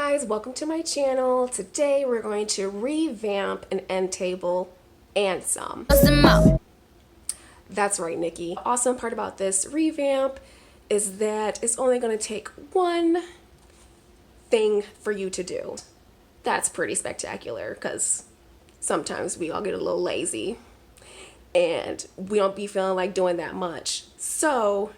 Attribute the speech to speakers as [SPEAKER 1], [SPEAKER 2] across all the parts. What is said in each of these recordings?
[SPEAKER 1] guys, welcome to my channel. Today we're going to revamp an end table and some. That's right, Nikki. The awesome part about this revamp is that it's only going to take one thing for you to do. That's pretty spectacular because sometimes we all get a little lazy and we don't be feeling like doing that much. So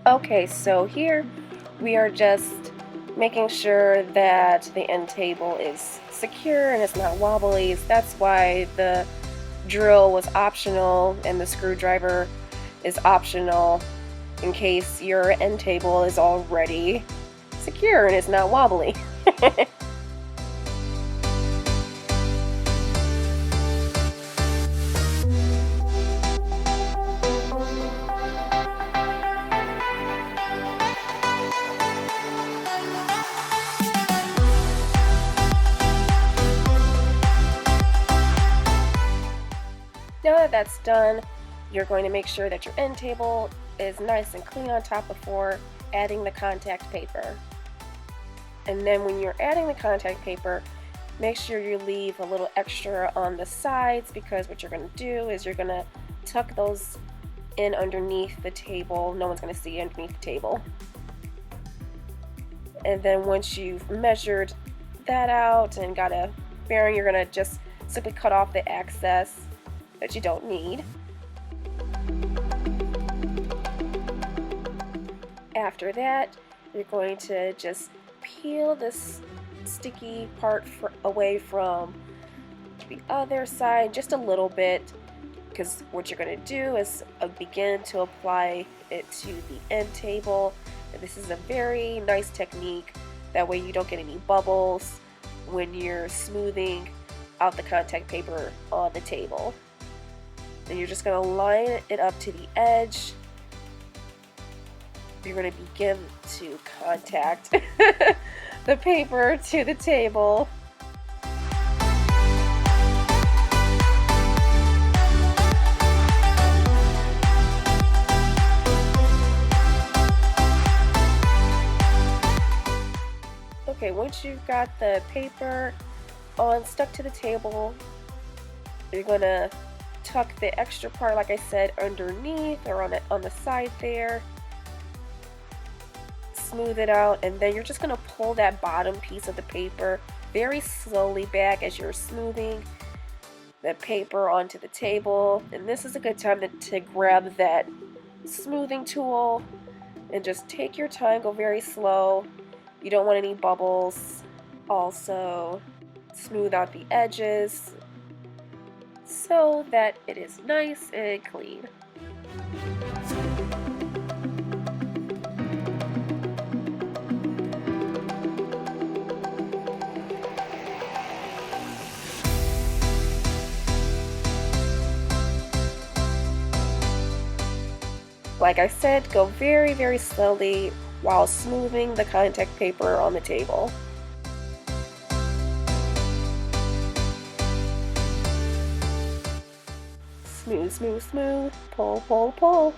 [SPEAKER 1] okay, so here we are just making sure that the end table is secure and it's not wobbly. That's why the drill was optional and the screwdriver is optional in case your end table is already secure and it's not wobbly. Now that that's done, you're going to make sure that your end table is nice and clean on top before adding the contact paper. And then when you're adding the contact paper, make sure you leave a little extra on the sides, because what you're going to do is you're going to tuck those in underneath the table. No one's going to see underneath the table. And then once you've measured that out and got a bearing, you're going to just simply cut off the excess that you don't need. After that, you're going to just peel this sticky part away from the other side just a little bit, because what you're going to do is begin to apply it to the end table. And this is a very nice technique. That way you don't get any bubbles when you're smoothing out the contact paper on the table. And you're just going to line it up to the edge. You're going to begin to contact the paper to the table. Okay, once you've got the paper stuck to the table, you're going to tuck the extra part, like I said, underneath or on the side there. Smooth it out, and then you're just going to pull that bottom piece of the paper very slowly back as you're smoothing the paper onto the table. And this is a good time to grab that smoothing tool and just take your time, go very slow. You don't want any bubbles. Also, smooth out the edges so that it is nice and clean. Like I said, go very, very slowly while smoothing the contact paper on the table. Smooth, smooth, smooth. Pull, pull, pull.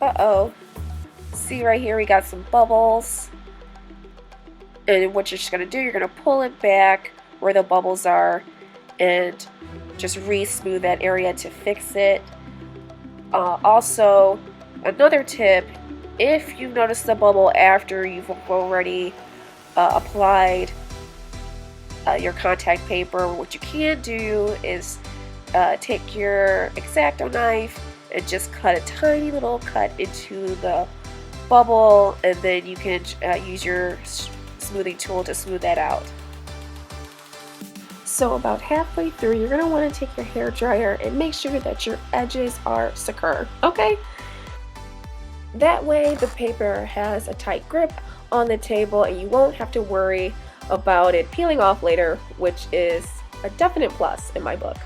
[SPEAKER 1] Uh-oh. See right here, we got some bubbles. And what you're just going to do, you're going to pull it back where the bubbles are and just re-smooth that area to fix it. Also, another tip, if you've noticed the bubble after you've already applied your contact paper, what you can do is take your X-Acto knife and just cut a tiny little cut into the bubble, and then you can use your smoothing tool to smooth that out. So about halfway through, you're going to want to take your hair dryer and make sure that your edges are secure, okay? That way the paper has a tight grip on the table and you won't have to worry about it peeling off later, which is a definite plus in my book.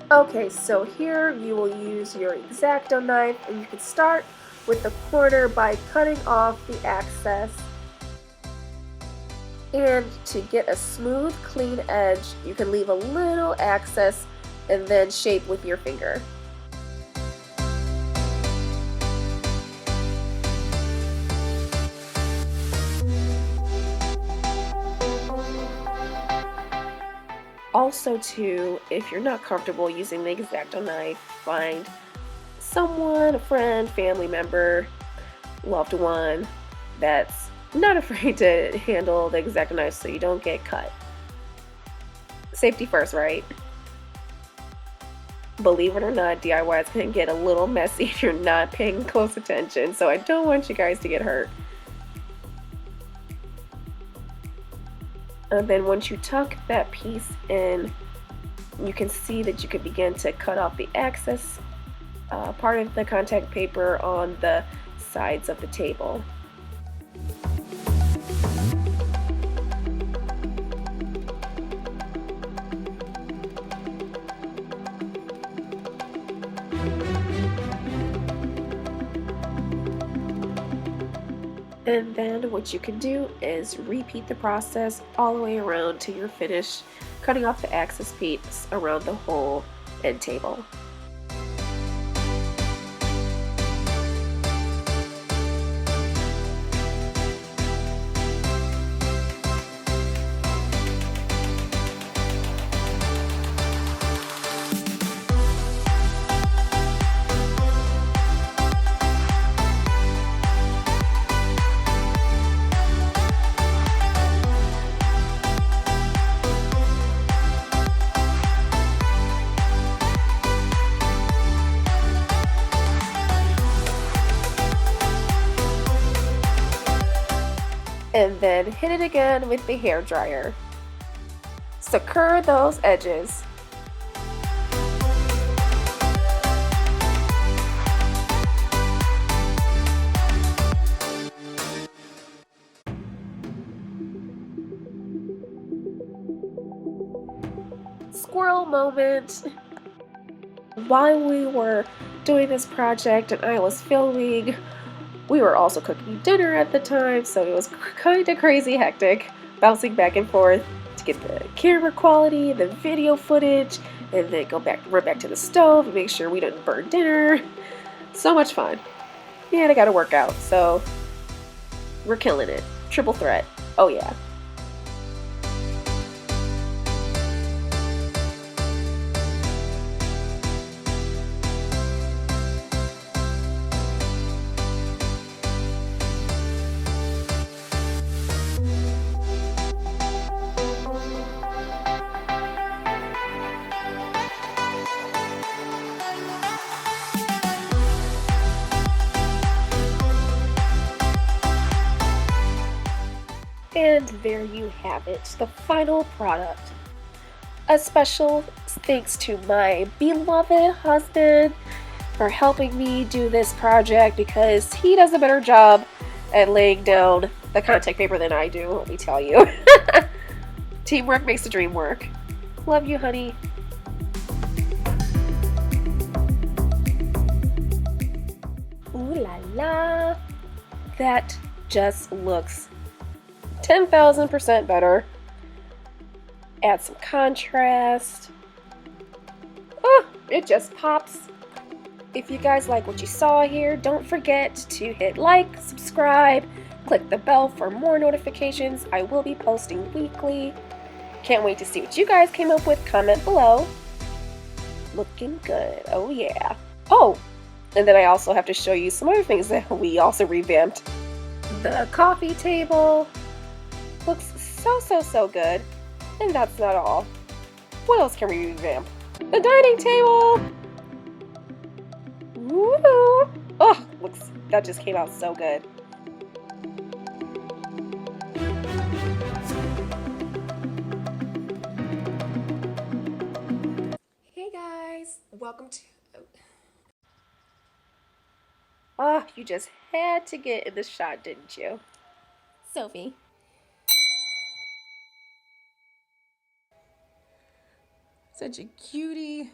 [SPEAKER 1] Okay, so here you will use your X-Acto knife, and you can start with the corner by cutting off the excess. And to get a smooth, clean edge, you can leave a little excess and then shape with your finger. Also too, if you're not comfortable using the X-Acto knife, find someone, a friend, family member, loved one that's not afraid to handle the X-Acto knife so you don't get cut. Safety first, right? Believe it or not, DIYs can get a little messy if you're not paying close attention, so I don't want you guys to get hurt. And then once you tuck that piece in, you can see that you can begin to cut off the excess part of the contact paper on the sides of the table. And then what you can do is repeat the process all the way around till you're finished cutting off the excess piece around the whole end table. And then hit it again with the hair dryer. Secure those edges. Squirrel moment. While we were doing this project and I was filming, we were also cooking dinner at the time, so it was kind of crazy hectic, bouncing back and forth to get the camera quality, the video footage, and then run back to the stove and make sure we didn't burn dinner. So much fun. And I got to work out, so we're killing it. Triple threat. Oh yeah. And there you have it, the final product. A special thanks to my beloved husband for helping me do this project, because he does a better job at laying down the contact paper than I do, let me tell you. Teamwork makes the dream work. Love you, honey. Ooh la la. That just looks 10,000% better. Add some contrast. Oh, it just pops. If you guys like what you saw here, don't forget to hit like, subscribe, click the bell for more notifications. I will be posting weekly. Can't wait to see what you guys came up with. Comment below. Looking good. Oh yeah. Oh, and then I also have to show you some other things that we also revamped. The coffee table looks so good. And that's not all. What else can we revamp? The dining table! Woo! Oh, that just came out so good. Hey guys, welcome to... Oh, you just had to get in the shot, didn't you? Sophie. Such a cutie.